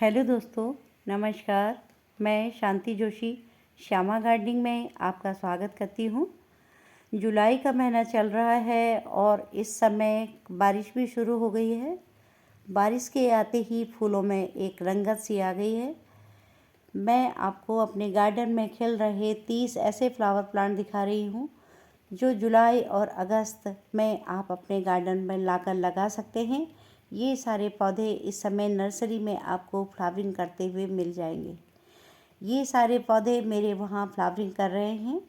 Hello दोस्तों, नमस्कार। मैं शांति जोशी श्यामा गार्डनिंग में आपका स्वागत करती हूँ। जुलाई का महीना चल रहा है और इस समय बारिश भी शुरू हो गई है। बारिश के आते ही फूलों में एक रंगत सी आ गई है। मैं आपको अपने गार्डन में खिल रहे 30 ऐसे फ्लावर प्लांट दिखा रही हूँ जो जुलाई और अगस्त में आप अपने गार्डन में लाकर लगा सकते हैं। ये सारे पौधे इस समय नर्सरी में आपको फ्लावरिंग करते हुए मिल जाएंगे। ये सारे पौधे मेरे वहाँ फ्लावरिंग कर रहे हैं।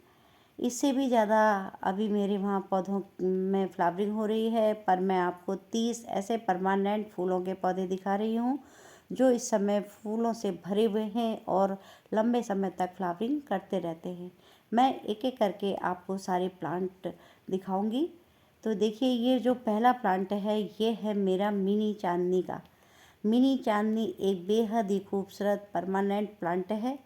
इससे भी ज़्यादा अभी मेरे वहाँ पौधों में फ्लावरिंग हो रही है, पर मैं आपको 30 ऐसे परमानेंट फूलों के पौधे दिखा रही हूँ जो इस समय फूलों से भरे हुए हैं और लंबे समय तक फ्लावरिंग करते रहते हैं। मैं एक एक करके आपको सारे प्लांट दिखाऊंगी। तो देखिए, ये जो पहला प्लांट है ये है मेरा मिनी चांदनी का। मिनी चांदनी एक बेहद ही खूबसूरत परमानेंट प्लांट है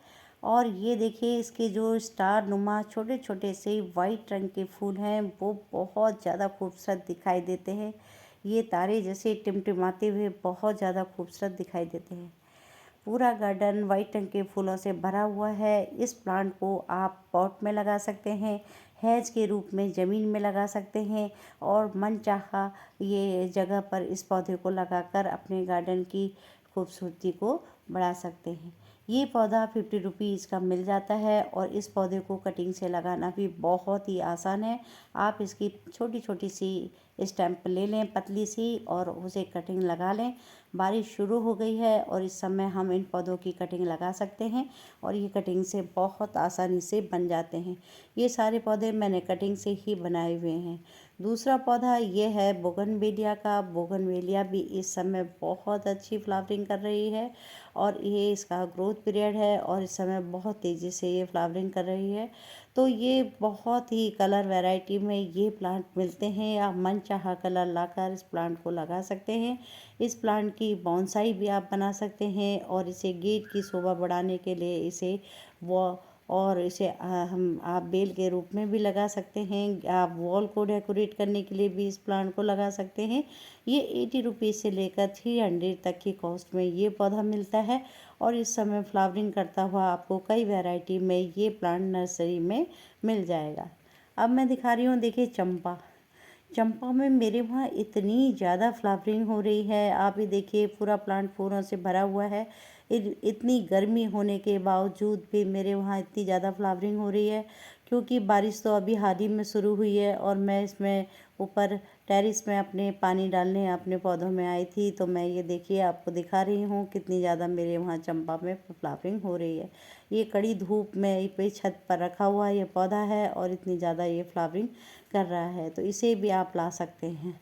और ये देखिए, इसके जो स्टार नुमा छोटे छोटे से वाइट रंग के फूल हैं वो बहुत ज़्यादा खूबसूरत दिखाई देते हैं। ये तारे जैसे टिमटिमाते हुए बहुत ज़्यादा खूबसूरत दिखाई देते हैं। पूरा गार्डन वाइट रंग के फूलों से भरा हुआ है। इस प्लांट को आप पॉट में लगा सकते हैं, हैज के रूप में ज़मीन में लगा सकते हैं और मनचाहा ये जगह पर इस पौधे को लगाकर अपने गार्डन की खूबसूरती को बढ़ा सकते हैं। ये पौधा 50 रुपीज़ का मिल जाता है और इस पौधे को कटिंग से लगाना भी बहुत ही आसान है। आप इसकी छोटी छोटी सी स्टैम्प ले लें पतली सी और उसे कटिंग लगा लें। बारिश शुरू हो गई है और इस समय हम इन पौधों की कटिंग लगा सकते हैं और ये कटिंग से बहुत आसानी से बन जाते हैं। ये सारे पौधे मैंने कटिंग से ही बनाए हुए हैं। दूसरा पौधा ये है बोगनवेलिया का। बोगनवेलिया भी इस समय बहुत अच्छी फ्लावरिंग कर रही है और ये इसका ग्रोथ पीरियड है और इस समय बहुत तेज़ी से ये फ्लावरिंग कर रही है। तो ये बहुत ही कलर वैरायटी में ये प्लांट मिलते हैं। आप मनचाहा कलर लाकर इस प्लांट को लगा सकते हैं। इस प्लांट की बॉन्साई भी आप बना सकते हैं और इसे गेट की शोभा बढ़ाने के लिए इसे वो और इसे हम आप बेल के रूप में भी लगा सकते हैं। आप वॉल को डेकोरेट करने के लिए भी इस प्लांट को लगा सकते हैं। ये 80 रुपीज़ से लेकर 300 तक की कॉस्ट में ये पौधा मिलता है और इस समय फ्लावरिंग करता हुआ आपको कई वैरायटी में ये प्लांट नर्सरी में मिल जाएगा। अब मैं दिखा रही हूँ, देखिए चंपा। चंपा में मेरे वहाँ इतनी ज़्यादा फ्लावरिंग हो रही है। आप ही देखिए, पूरा प्लांट फूलों से भरा हुआ है। इतनी गर्मी होने के बावजूद भी मेरे वहाँ इतनी ज़्यादा फ्लावरिंग हो रही है क्योंकि बारिश तो अभी हाल ही में शुरू हुई है और मैं इसमें ऊपर टेरिस में अपने पानी डालने अपने पौधों में आई थी। तो मैं ये देखिए आपको दिखा रही हूँ कितनी ज़्यादा मेरे वहाँ चंपा में फ्लावरिंग हो रही है। ये कड़ी धूप में पे छत पर रखा हुआ ये पौधा है और इतनी ज़्यादा ये फ्लावरिंग कर रहा है, तो इसे भी आप ला सकते हैं।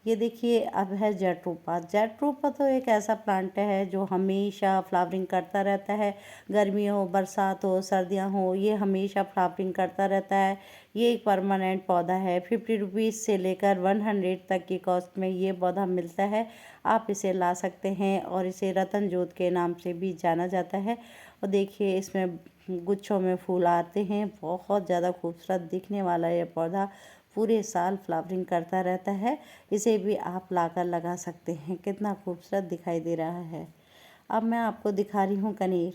ये देखिए, अब है जैट्रोपा। जैट्रोपा तो एक ऐसा प्लांट है जो हमेशा फ्लावरिंग करता रहता है। गर्मी हो, बरसात हो, सर्दियाँ हो, ये हमेशा फ्लावरिंग करता रहता है। ये एक परमानेंट पौधा है। 50 रुपीज़ से लेकर 100 तक की कॉस्ट में ये पौधा मिलता है। आप इसे ला सकते हैं और इसे रतन जोत के नाम से भी जाना जाता है। और देखिए, इसमें गुच्छों में फूल आते हैं। बहुत ज़्यादा खूबसूरत दिखने वाला ये पौधा पूरे साल फ्लावरिंग करता रहता है। इसे भी आप लाकर लगा सकते हैं। कितना खूबसूरत दिखाई दे रहा है। अब मैं आपको दिखा रही हूँ कनेर।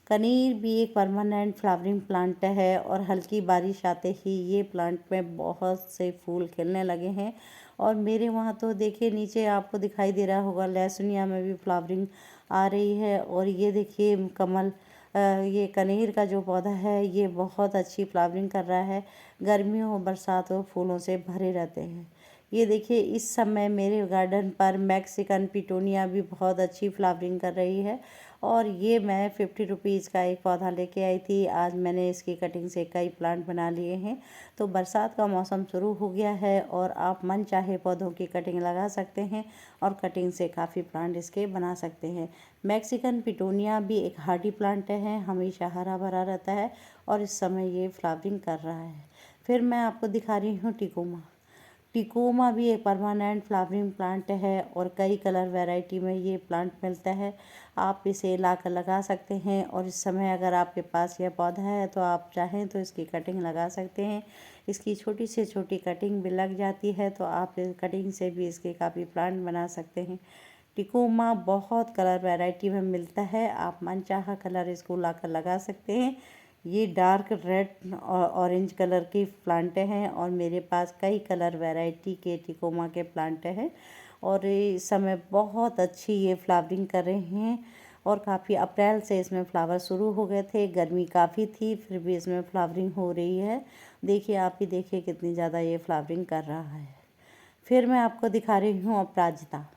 कनेर भी एक परमानेंट फ्लावरिंग प्लांट है और हल्की बारिश आते ही ये प्लांट में बहुत से फूल खिलने लगे हैं। और मेरे वहाँ तो देखिए, नीचे आपको दिखाई दे रहा होगा, लहसुनिया में भी फ्लावरिंग आ रही है। और ये देखिए कमल, ये कनेर का जो पौधा है ये बहुत अच्छी फ्लावरिंग कर रहा है। गर्मी हो, बरसात हो, फूलों से भरे रहते हैं। ये देखिए, इस समय मेरे गार्डन पर मैक्सिकन पिटोनिया भी बहुत अच्छी फ्लावरिंग कर रही है और ये मैं 50 रुपीज़ का एक पौधा लेके आई थी। आज मैंने इसकी कटिंग से कई प्लांट बना लिए हैं। तो बरसात का मौसम शुरू हो गया है और आप मन चाहे पौधों की कटिंग लगा सकते हैं और कटिंग से काफ़ी प्लांट इसके बना सकते हैं। मैक्सिकन पिटोनिया भी एक हार्डी प्लांट है, हमेशा हरा भरा रहता है और इस समय ये फ्लावरिंग कर रहा है। फिर मैं आपको दिखा रही हूँ टिकोमा। टिकोमा भी एक परमानेंट फ्लावरिंग प्लांट है और कई कलर वैरायटी में ये प्लांट मिलता है। आप इसे लाकर लगा सकते हैं और इस समय अगर आपके पास यह पौधा है तो आप चाहें तो इसकी कटिंग लगा सकते हैं। इसकी छोटी से छोटी कटिंग भी लग जाती है तो आप इस कटिंग से भी इसके काफ़ी प्लांट बना सकते हैं। टिकोमा बहुत कलर वैरायटी में मिलता है, आप मनचाहा कलर इसको लाकर लगा सकते हैं। ये डार्क रेड और ऑरेंज कलर की प्लांट हैं और मेरे पास कई कलर वैरायटी के टिकोमा के प्लांट हैं और इस समय बहुत अच्छी ये फ्लावरिंग कर रहे हैं और काफ़ी अप्रैल से इसमें फ्लावर शुरू हो गए थे। गर्मी काफ़ी थी फिर भी इसमें फ्लावरिंग हो रही है। देखिए, आप ही देखिए कितनी ज़्यादा ये फ्लावरिंग कर रहा है। फिर मैं आपको दिखा रही हूँ अपराजिता।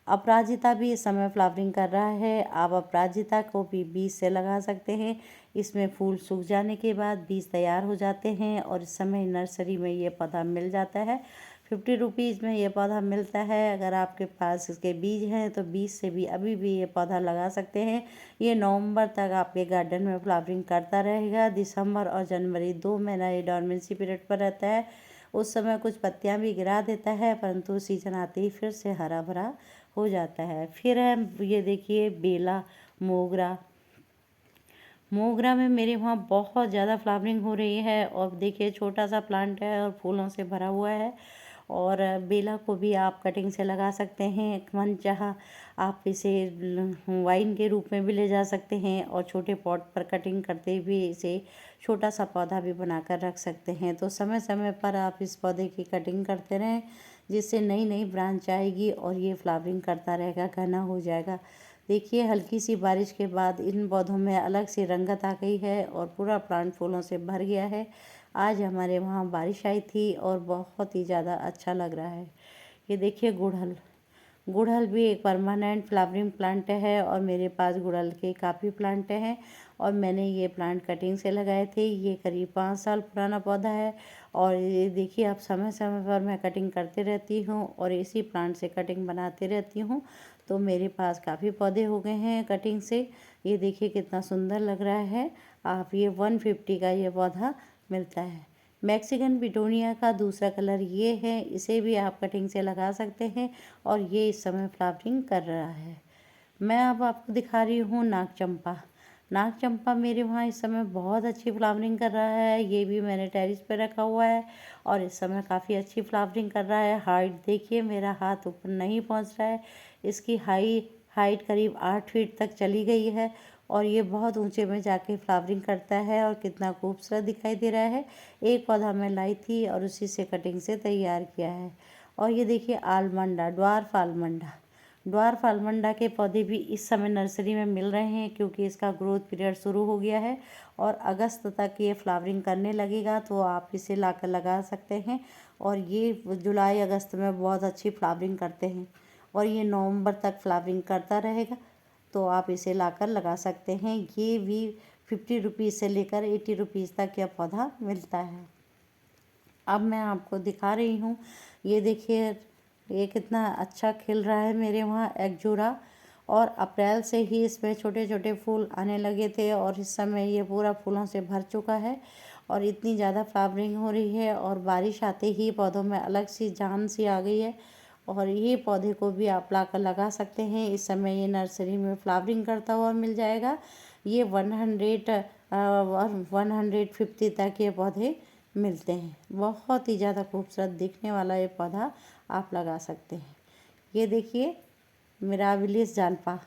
अपराजिता भी इस समय फ्लावरिंग कर रहा है। आप अपराजिता को भी बीज से लगा सकते हैं। इसमें फूल सूख जाने के बाद बीज तैयार हो जाते हैं और इस समय नर्सरी में ये पौधा मिल जाता है। 50 रुपीज़ में ये पौधा मिलता है। अगर आपके पास इसके बीज हैं तो बीज से भी अभी भी ये पौधा लगा सकते हैं। ये नवंबर तक आपके गार्डन में फ्लावरिंग करता रहेगा। दिसंबर और जनवरी 2 महीना ये डॉर्मेंसी पीरियड पर रहता है। उस समय कुछ पत्तियां भी गिरा देता है परंतु सीजन आते ही फिर से हरा भरा हो जाता है। फिर है ये देखिए बेला मोगरा। मोगरा में मेरे वहाँ बहुत ज़्यादा फ्लावरिंग हो रही है और देखिए छोटा सा प्लांट है और फूलों से भरा हुआ है। और बेला को भी आप कटिंग से लगा सकते हैं। मनचाहा आप इसे वाइन के रूप में भी ले जा सकते हैं और छोटे पॉट पर कटिंग करते हुए इसे छोटा सा पौधा भी बनाकर रख सकते हैं। तो समय समय पर आप इस पौधे की कटिंग करते रहें जिससे नई नई ब्रांच आएगी और ये फ्लावरिंग करता रहेगा, घना हो जाएगा। देखिए, हल्की सी बारिश के बाद इन पौधों में अलग सी रंगत आ गई है और पूरा प्लांट फूलों से भर गया है। आज हमारे वहाँ बारिश आई थी और बहुत ही ज़्यादा अच्छा लग रहा है। ये देखिए गुड़हल। गुड़हल भी एक परमानेंट फ्लावरिंग प्लांट है और मेरे पास गुड़हल के काफ़ी प्लांट हैं और मैंने ये प्लांट कटिंग से लगाए थे। ये करीब 5 साल पुराना पौधा है और ये देखिए, आप समय समय पर मैं कटिंग करते रहती हूँ और इसी प्लांट से कटिंग बनाती रहती हूँ। तो मेरे पास काफ़ी पौधे हो गए हैं कटिंग से। ये देखिए कितना सुंदर लग रहा है। आप ये 150 का ये पौधा मिलता है। मैक्सिकन पिटोनिया का दूसरा कलर ये है, इसे भी आप कटिंग से लगा सकते हैं और ये इस समय फ्लावरिंग कर रहा है। मैं अब आपको दिखा रही हूँ नागचंपा। नागचंपा मेरे वहाँ इस समय बहुत अच्छी फ्लावरिंग कर रहा है। ये भी मैंने टेरेस पे रखा हुआ है और इस समय काफ़ी अच्छी फ्लावरिंग कर रहा है। हाइट देखिए, मेरा हाथ ऊपर नहीं पहुँच रहा है। इसकी हाइट करीब 8 फीट तक चली गई है और ये बहुत ऊंचे में जाके फ्लावरिंग करता है और कितना खूबसूरत दिखाई दे रहा है। एक पौधा मैं लाई थी और उसी से कटिंग से तैयार किया है। और ये देखिए आलमंडा, ड्वार्फ आलमंडा। ड्वार्फ आलमंडा के पौधे भी इस समय नर्सरी में मिल रहे हैं क्योंकि इसका ग्रोथ पीरियड शुरू हो गया है और अगस्त तक ये फ्लावरिंग करने लगेगा। तो आप इसे लाकर लगा सकते हैं और ये जुलाई अगस्त में बहुत अच्छी फ्लावरिंग करते हैं और ये नवंबर तक फ्लावरिंग करता रहेगा। तो आप इसे लाकर लगा सकते हैं। ये भी 50 रुपीज़ से लेकर 80 रुपीज़ तक यह पौधा मिलता है। अब मैं आपको दिखा रही हूँ, ये देखिए ये कितना अच्छा खिल रहा है मेरे वहाँ एग्जोरा। और अप्रैल से ही इसमें छोटे छोटे फूल आने लगे थे और इस समय ये पूरा फूलों से भर चुका है और इतनी ज़्यादा फ्लावरिंग हो रही है और बारिश आते ही पौधों में अलग सी जान सी आ गई है। और ये पौधे को भी आप लाकर लगा सकते हैं। इस समय ये नर्सरी में फ्लावरिंग करता हुआ मिल जाएगा। ये 150 तक ये पौधे मिलते हैं। बहुत ही ज़्यादा खूबसूरत दिखने वाला ये पौधा आप लगा सकते हैं। ये देखिए मिराबिलिस जाल्पा।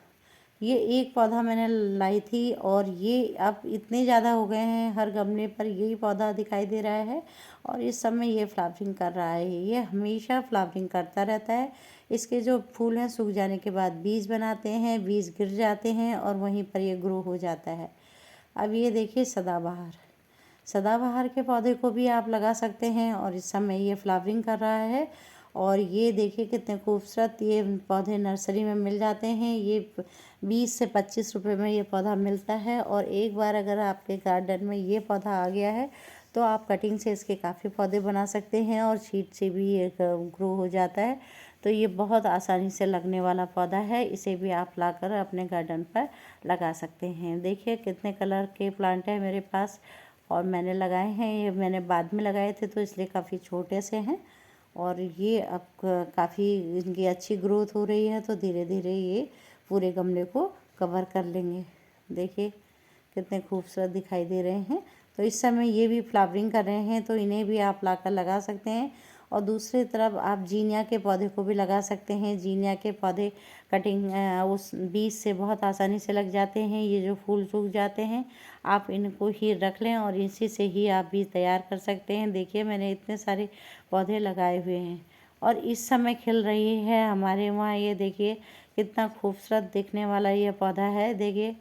ये एक पौधा मैंने लाई थी और ये अब इतने ज़्यादा हो गए हैं, हर गमले पर यही पौधा दिखाई दे रहा है और इस समय ये फ्लावरिंग कर रहा है। ये हमेशा फ्लावरिंग करता रहता है। इसके जो फूल हैं सूख जाने के बाद बीज बनाते हैं, बीज गिर जाते हैं और वहीं पर ये ग्रो हो जाता है। अब ये देखिए सदाबहार। सदाबहार के पौधे को भी आप लगा सकते हैं और इस समय ये फ्लावरिंग कर रहा है। और ये देखिए कितने खूबसूरत ये पौधे नर्सरी में मिल जाते हैं। ये 20 से 25 रुपए में ये पौधा मिलता है और एक बार अगर आपके गार्डन में ये पौधा आ गया है तो आप कटिंग से इसके काफ़ी पौधे बना सकते हैं और सीड से भी ये ग्रो हो जाता है। तो ये बहुत आसानी से लगने वाला पौधा है। इसे भी आप लाकर अपने गार्डन पर लगा सकते हैं। देखिए कितने कलर के प्लांट हैं मेरे पास और मैंने लगाए हैं। ये मैंने बाद में लगाए थे तो इसलिए काफ़ी छोटे से हैं और ये अब काफ़ी इनकी अच्छी ग्रोथ हो रही है तो धीरे धीरे ये पूरे गमले को कवर कर लेंगे। देखिए कितने खूबसूरत दिखाई दे रहे हैं। तो इस समय ये भी फ्लावरिंग कर रहे हैं तो इन्हें भी आप लाकर लगा सकते हैं और दूसरी तरफ आप जीनिया के पौधे को भी लगा सकते हैं। जीनिया के पौधे कटिंग उस बीज से बहुत आसानी से लग जाते हैं। ये जो फूल सूख जाते हैं, आप इनको ही रख लें और इसी से ही आप बीज तैयार कर सकते हैं। देखिए मैंने इतने सारे पौधे लगाए हुए हैं और इस समय खिल रही है हमारे वहाँ। ये देखिए कितना खूबसूरत दिखने वाला ये पौधा है। देखिए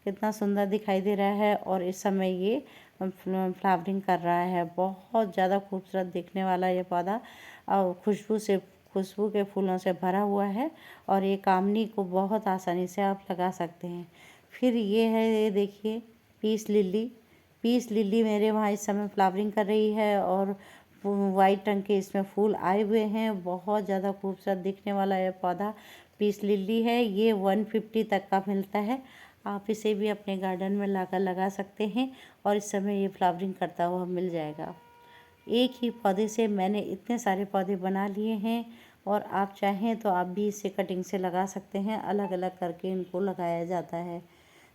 कितना सुंदर दिखाई दे रहा है और इस समय ये फ्लावरिंग कर रहा है। बहुत ज़्यादा खूबसूरत दिखने वाला ये पौधा और खुशबू के फूलों से भरा हुआ है और ये कामनी को बहुत आसानी से आप लगा सकते हैं। फिर ये है, ये देखिए पीस लिली। पीस लिली मेरे वहाँ इस समय फ्लावरिंग कर रही है और वाइट रंग के इसमें फूल आए हुए हैं। बहुत ज़्यादा खूबसूरत दिखने वाला ये पौधा पीस लिली है। ये 150 तक का मिलता है। आप इसे भी अपने गार्डन में लाकर लगा सकते हैं और इस समय ये फ्लावरिंग करता हुआ मिल जाएगा। एक ही पौधे से मैंने इतने सारे पौधे बना लिए हैं और आप चाहें तो आप भी इसे कटिंग से लगा सकते हैं। अलग अलग करके इनको लगाया जाता है।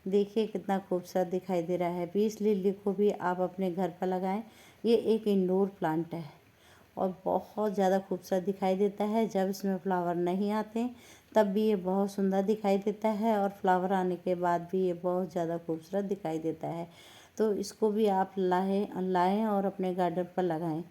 देखिए कितना खूबसूरत दिखाई दे रहा है। पीस लिली को भी आप अपने घर पर लगाएं। ये एक इंडोर प्लांट है और बहुत ज़्यादा खूबसूरत दिखाई देता है। जब इसमें फ्लावर नहीं आते तब भी ये बहुत सुंदर दिखाई देता है और फ्लावर आने के बाद भी ये बहुत ज़्यादा खूबसूरत दिखाई देता है। तो इसको भी आप लाएं और अपने गार्डन पर लगाएं।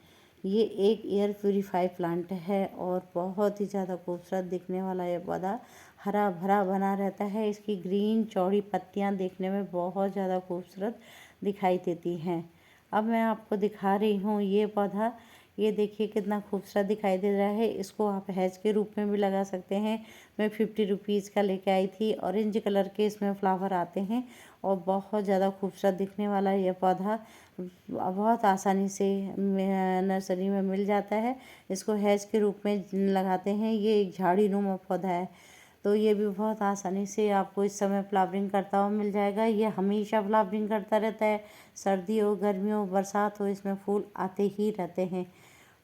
ये एक एयर प्यूरीफाई प्लांट है और बहुत ही ज़्यादा खूबसूरत दिखने वाला ये पौधा हरा भरा बना रहता है। इसकी ग्रीन चौड़ी पत्तियां देखने में बहुत ज़्यादा खूबसूरत दिखाई देती हैं। अब मैं आपको दिखा रही हूँ ये पौधा। ये देखिए कितना खूबसूरत दिखाई दे रहा है। इसको आप हैज के रूप में भी लगा सकते हैं। मैं 50 रुपीज़ का लेके आई थी। ऑरेंज कलर के इसमें फ्लावर आते हैं और बहुत ज़्यादा खूबसूरत दिखने वाला ये पौधा बहुत आसानी से नर्सरी में मिल जाता है। इसको हैज के रूप में लगाते हैं। ये एक झाड़ी नुमा पौधा है तो ये भी बहुत आसानी से आपको इस समय फ्लावरिंग करता हुआ मिल जाएगा। ये हमेशा फ्लावरिंग करता रहता है। सर्दी हो, गर्मी हो, बरसात हो, इसमें फूल आते ही रहते हैं।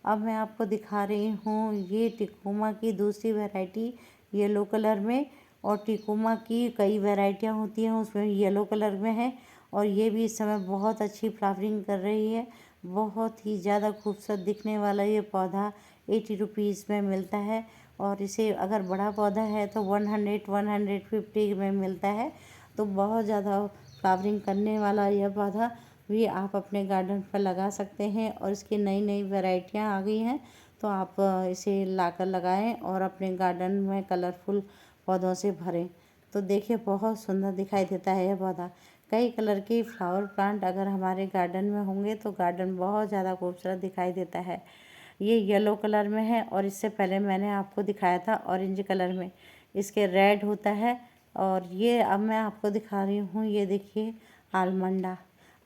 अब मैं आपको दिखा रही हूँ ये टिकोमा की दूसरी वैरायटी येलो कलर में। और टिकोमा की कई वैरायटियाँ होती हैं, उसमें येलो कलर में है और ये भी इस समय बहुत अच्छी फ्लावरिंग कर रही है। बहुत ही ज़्यादा खूबसूरत दिखने वाला ये पौधा 80 रुपीज़ में मिलता है और इसे अगर बड़ा पौधा है तो 150 में मिलता है। तो बहुत ज़्यादा फ्लावरिंग करने वाला यह पौधा भी आप अपने गार्डन पर लगा सकते हैं और इसकी नई नई वैरायटियाँ आ गई हैं तो आप इसे लाकर लगाएं और अपने गार्डन में कलरफुल पौधों से भरें। तो देखिए बहुत सुंदर दिखाई देता है यह पौधा। कई कलर के फ्लावर प्लांट अगर हमारे गार्डन में होंगे तो गार्डन बहुत ज़्यादा खूबसूरत दिखाई देता है। ये येलो कलर में है और इससे पहले मैंने आपको दिखाया था ऑरेंज कलर में। इसके रेड होता है और ये अब मैं आपको दिखा रही हूँ। ये देखिए आलमंडा।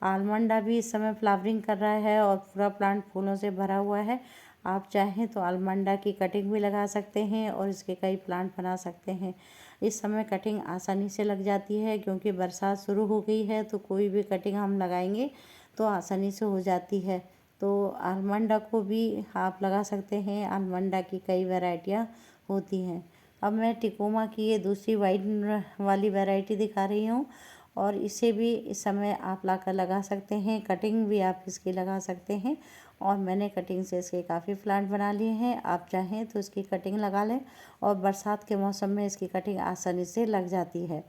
आलमंडा भी इस समय फ्लावरिंग कर रहा है और पूरा प्लांट फूलों से भरा हुआ है। आप चाहें तो आलमंडा की कटिंग भी लगा सकते हैं और इसके कई प्लांट बना सकते हैं। इस समय कटिंग आसानी से लग जाती है क्योंकि बरसात शुरू हो गई है तो कोई भी कटिंग हम लगाएंगे तो आसानी से हो जाती है। तो आलमंडा को भी आप लगा सकते हैं। आलमंडा की कई वैरायटियाँ होती हैं। अब मैं टिकोमा की ये दूसरी वाइट वाली वैरायटी दिखा रही हूँ और इसे भी इस समय आप लाकर लगा सकते हैं। कटिंग भी आप इसकी लगा सकते हैं और मैंने कटिंग से इसके काफ़ी प्लांट बना लिए हैं। आप चाहें तो इसकी कटिंग लगा लें और बरसात के मौसम में इसकी कटिंग आसानी से लग जाती है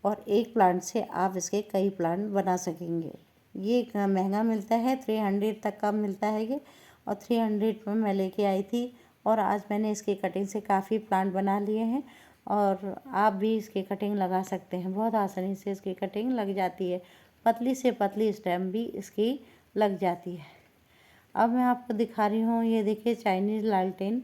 और एक प्लांट से आप इसके कई प्लांट बना सकेंगे। ये महंगा मिलता है, 300 तक का मिलता है ये और 300 में मैं लेके आई थी और आज मैंने इसकी कटिंग से काफ़ी प्लांट बना लिए हैं और आप भी इसकी कटिंग लगा सकते हैं। बहुत आसानी से इसकी कटिंग लग जाती है। पतली से पतली स्टेम भी इसकी लग जाती है। अब मैं आपको दिखा रही हूँ। ये देखिए चाइनीज़ लालटेन।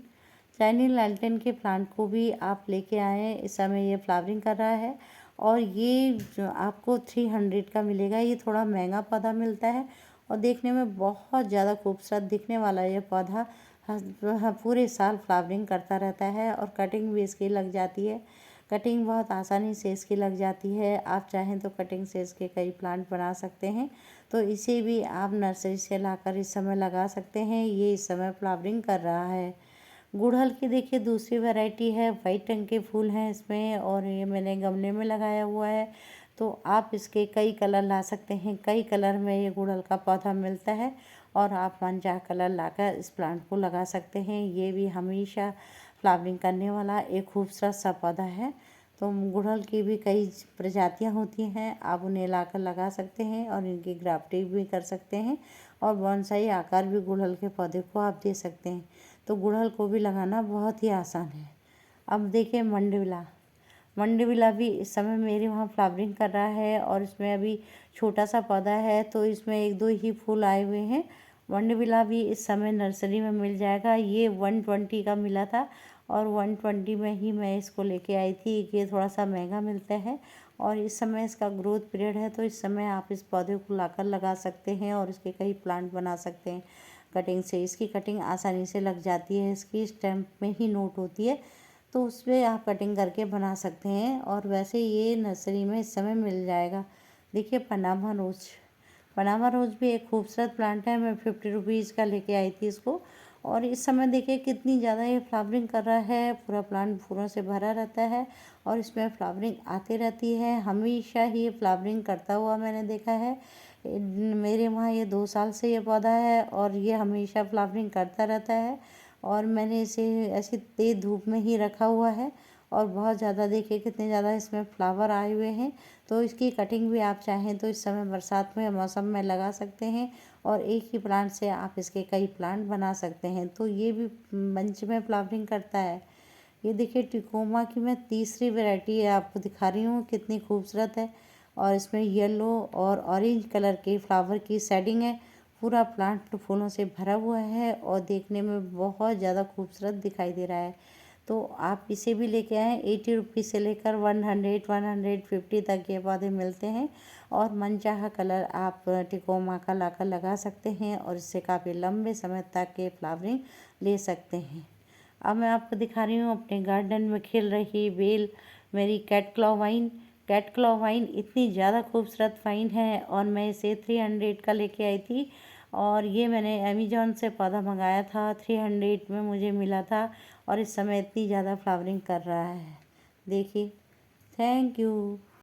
चाइनीज़ लालटेन के प्लांट को भी आप लेके आएँ। इस समय ये फ्लावरिंग कर रहा है और ये जो आपको 300 का मिलेगा। ये थोड़ा महंगा पौधा मिलता है और देखने में बहुत ज़्यादा खूबसूरत दिखने वाला ये पौधा पूरे साल फ्लावरिंग करता रहता है और कटिंग भी इसकी लग जाती है। कटिंग बहुत आसानी से इसकी लग जाती है। आप चाहें तो कटिंग से इसके कई प्लांट बना सकते हैं। तो इसे भी आप नर्सरी से लाकर इस समय लगा सकते हैं। ये इस समय फ्लावरिंग कर रहा है। गुड़हल की देखिए दूसरी वैरायटी है। वाइट रंग के फूल हैं इसमें और ये मैंने गमले में लगाया हुआ है। तो आप इसके कई कलर ला सकते हैं। कई कलर में ये गुड़हल का पौधा मिलता है और आप मनचाहा कलर लाकर इस प्लांट को लगा सकते हैं। ये भी हमेशा फ्लावरिंग करने वाला एक खूबसूरत सा पौधा है। तो गुड़हल की भी कई प्रजातियां होती हैं, आप उन्हें लाकर लगा सकते हैं और इनकी ग्राफ्टिंग भी कर सकते हैं और बोनसाई आकार भी गुड़हल के पौधे को आप दे सकते हैं। तो गुड़हल को भी लगाना बहुत ही आसान है। अब देखिए मंडविला भी इस समय मेरे वहाँ फ्लावरिंग कर रहा है और इसमें अभी छोटा सा पौधा है, तो इसमें 1-2 ही फूल आए हुए हैं। मंडविला भी इस समय नर्सरी में मिल जाएगा। ये 120 का मिला था और 120 में ही मैं इसको लेके आई थी। ये थोड़ा सा महंगा मिलता है और इस समय इसका ग्रोथ पीरियड है, तो इस समय आप इस पौधे को लाकर लगा सकते हैं और इसके कई प्लांट बना सकते हैं कटिंग से। इसकी कटिंग आसानी से लग जाती है, इसकी स्टेम में ही नोट होती है, तो उस पर आप कटिंग करके बना सकते हैं। और वैसे ये नर्सरी में इस समय मिल जाएगा। देखिए पनामा रोज़ भी एक खूबसूरत प्लांट है। मैं 50 रुपीज़ का लेके आई थी इसको और इस समय देखिए कितनी ज़्यादा ये फ्लावरिंग कर रहा है। पूरा प्लांट फूलों से भरा रहता है और इसमें फ्लावरिंग आती रहती है। हमेशा ही ये फ्लावरिंग करता हुआ मैंने देखा है। मेरे वहाँ ये 2 साल से ये पौधा है और ये हमेशा फ्लावरिंग करता रहता है और मैंने इसे ऐसी तेज़ धूप में ही रखा हुआ है और बहुत ज़्यादा देखिए कितने ज़्यादा इसमें फ्लावर आए हुए हैं। तो इसकी कटिंग भी आप चाहें तो इस समय बरसात में मौसम में लगा सकते हैं और एक ही प्लांट से आप इसके कई प्लांट बना सकते हैं। तो ये भी मंच में फ्लावरिंग करता है। ये देखिए टिकोमा की मैं तीसरी वैरायटी आपको दिखा रही हूँ, कितनी खूबसूरत है और इसमें येलो और ऑरेंज कलर के फ्लावर की शेडिंग है। पूरा प्लांट फूलों से भरा हुआ है और देखने में बहुत ज़्यादा खूबसूरत दिखाई दे रहा है। तो आप इसे भी लेके आएँ। 80 रुपीज़ से लेकर 150 तक ये पौधे मिलते हैं और मनचाहा कलर आप टिकोमा का लाकर लगा सकते हैं और इससे काफ़ी लंबे समय तक ये फ्लावरिंग ले सकते हैं। अब मैं आपको दिखा रही हूँ अपने गार्डन में खिल रही बेल, मेरी कैट क्लॉ वाइन इतनी ज़्यादा खूबसूरत वाइन है और मैं इसे 300 का लेके आई थी और ये मैंने अमेज़ॉन से पौधा मंगाया था। 300 में मुझे मिला था और इस समय इतनी ज़्यादा फ्लावरिंग कर रहा है। देखिए, थैंक यू।